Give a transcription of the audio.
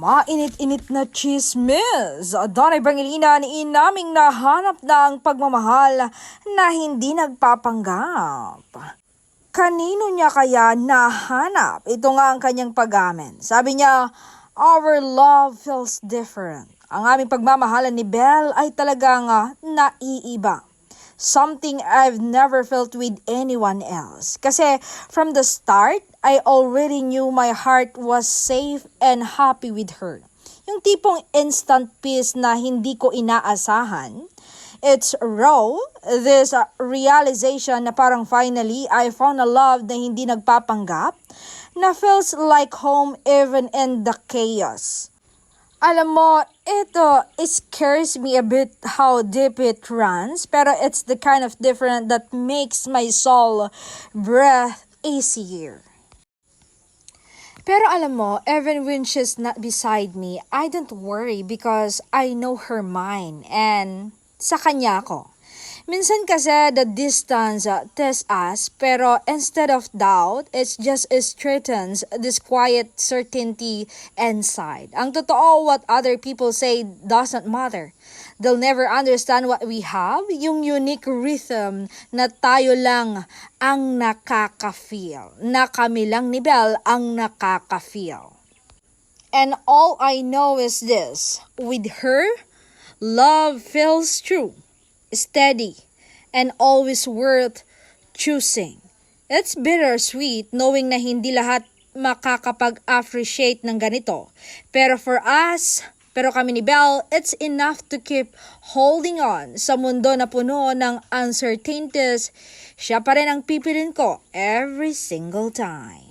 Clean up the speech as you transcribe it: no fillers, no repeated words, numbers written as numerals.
Mainit-init na chismis. Donay Brangilinan, inaming nahanap ng pagmamahal na hindi nagpapanggap. Kanino niya kaya nahanap? Ito nga ang kanyang pag-amin. Sabi niya, "Our love feels different. Ang aming pagmamahalan ni Belle ay talagang naiiba. Something I've never felt with anyone else. Kasi from the start, I already knew my heart was safe and happy with her. Yung tipong instant peace na hindi ko inaasahan. It's raw, this realization na parang finally I found a love na hindi nagpapanggap, na feels like home even in the chaos." Alam mo, ito scares me a bit how deep it runs, pero it's the kind of different that makes my soul breathe easier. Pero alam mo, even when she's not beside me, I don't worry because I know her mind and sa kanya ako. Minsan kasi the distance tests us, pero instead of doubt, it just strengthens this quiet certainty inside. Ang totoo, what other people say doesn't matter. They'll never understand what we have, yung unique rhythm na tayo lang ang nakaka-feel, na kami lang ni Belle ang nakaka-feel. And all I know is this, with her, love feels true, steady, and always worth choosing. It's bittersweet knowing na hindi lahat makakapag-appreciate ng ganito. Pero kami ni Belle, it's enough to keep holding on sa mundo na puno ng uncertainties. Siya pa rin ang pipilin ko every single time.